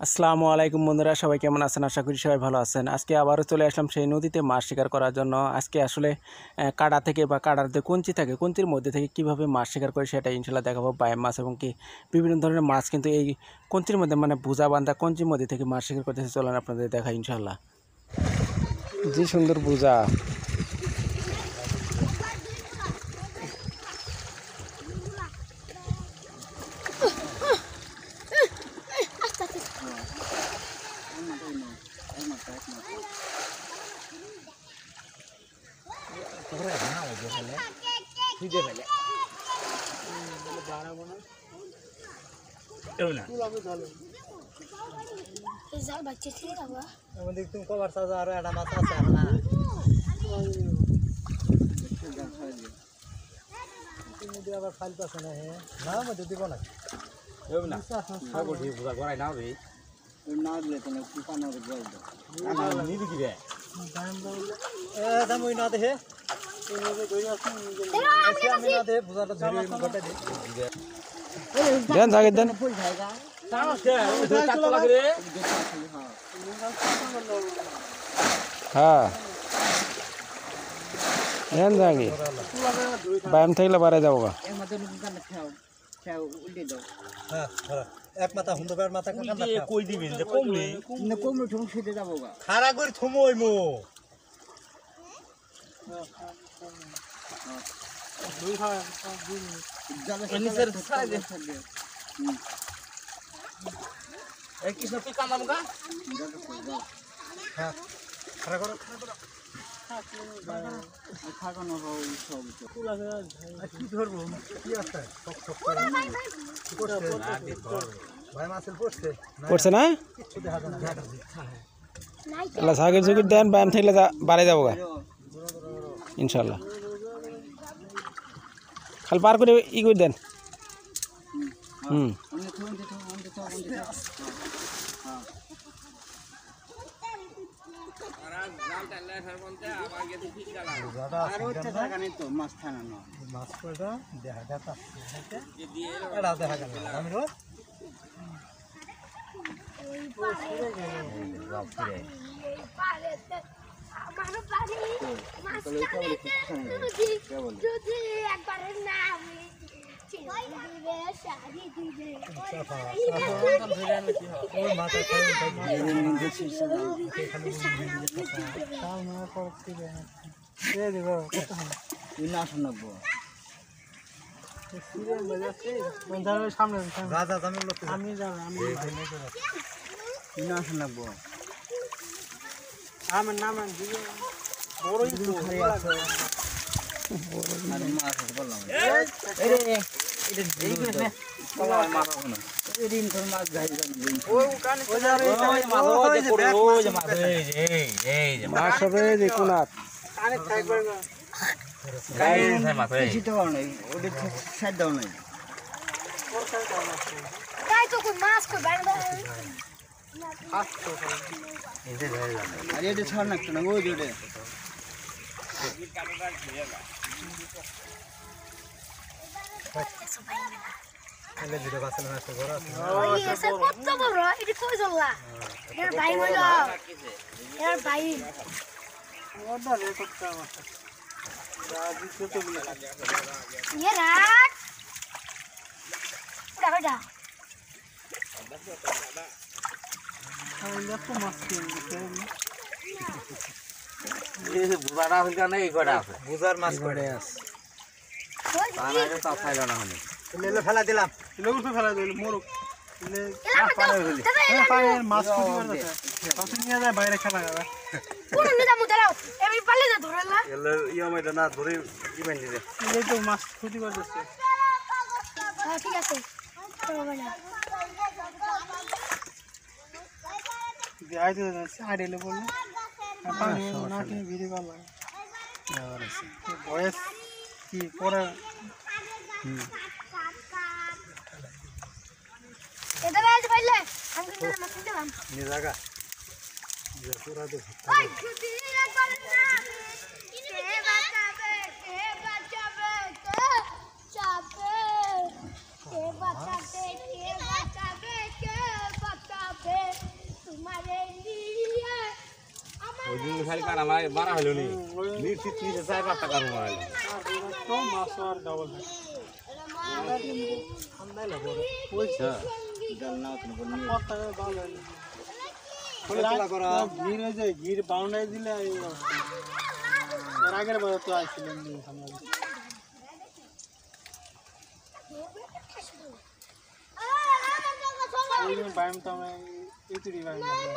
আসসালামু আলাইকুম বন্ধুরা, সবাই কেমন আছেন? আশা করি সবাই ভালো আছেন। আজকে আবারও চলে আসলাম সেই নদীতে মাছ শিকার করার জন্য। আজকে আসলে কাড়া থেকে বা কাড়ার যে কঞ্চি থাকে, কঞ্চির মধ্যে থেকে কিভাবে মাছ শিকার করে সেটা ইনশাল্লাহ দেখাবো। বাইম মাছ এবং কি বিভিন্ন ধরনের মাছ কিন্তু এই কঞ্চির মধ্যে মানে ভুজা বান্ধা কঞ্চির মধ্যে থেকে মাছ শিকার করতেছে। চলেন আপনাদের দেখা ইনশাল্লাহ। জি সুন্দর ভুজা। আবার ফাইল পাচ্ছে না হে না মধ্যে দিব না না সাগর দিয়ে বুঝা গড়াই না হবে না দিলে তো পানা গড়াই দাও না নি দিবি দাম বললে দাম ওই না দেখে আমি না দে বুঝাটা ধরে গড়াই দে দেন থাকে দেন হ্যাঁ দেন থাকে বাইম থাকলে বাড়াই যাবো গা। এক মাথা হুন্ডো বের মাথা কই দিবেন যে কমলে না কমলে ঠুম খেতে যাবো গা খাড়া করে থমই মো দুই হয় দুই নিচের সাইডে এই কৃষ্ণ তুই কামাম গা হ্যাঁ খাড়া করো খাগানো হয় সব কি ধরবো কি আছে ভাই মাছের পড়ছে পড়ছে না কিছু দেখা যায় না আল্লাহ সাগর জুগির দেন বাইম থাকলে বাড়াই যাবো গা ইনশাল্লাহ। খালি পার করে ই করে দেন। মাছ পড়া দেখা যাতা এটা দেখা গেল আমি রোজ সামনে আমি আমার নাম বড়ই ছাড় না ওই জোটে ভিডিও বাসন আসতে ঘর আছে ওই এসে কত বড় এটা কই জল্লা এর ভাই হইল এর ভাই ওটা রে করতে আমার রাজি কত গুলো ये रात उड़ा बेटा খাইলে তো মাছ এই বুড়াটা হইল না এই কটা আছে বুজার মাছ পড়ে আছে তার আগে তা খাইল না হনি লেলে ফেলা দিলাম লেলে ফেলা দিল মোর মাছ কুটি করতে পাশে নিয়ে যায় বাইরে খেলা যাবে কোন নিদা মুদালাও এমনি পালে না ধরলা এলে ইয়ামাইটা না ধরে ইমেন দিবে এই তো মাছ কুটি করতেছে হ্যাঁ ঠিক আছে চলো বেটা যে আইতে আইডেলে বললো পানি না কি ভিডিও কল লাগে ভয়েস কি পরে এটা বাইরে পাইলে আমি কিন্তু মাছ দিলাম নিয়ে জায়গা যে পুরা তো ওই খুদি একবার না কে বাঁচাবে কে বাঁচাবে কে চাবে কে বাঁচাবে কে বাঁচাবে কে বাঁচাবে খালি কাটা মারা হলো নি নিশ্চিত 4-5টা কারণ মারা হলো তো মাছ আর ডাবল ঠান্ডাই লাগে পয়সা জাল না তুমি বলি কত টাকা দাম লাগে বলে তোলা করা গির হয়ে যায় গির বাউন্ডারি দিলে এই অবস্থা এর আগের বার তো আইছিলেন নি আমরা এই বাইম তো আমি ইতুরি বাইম লাগে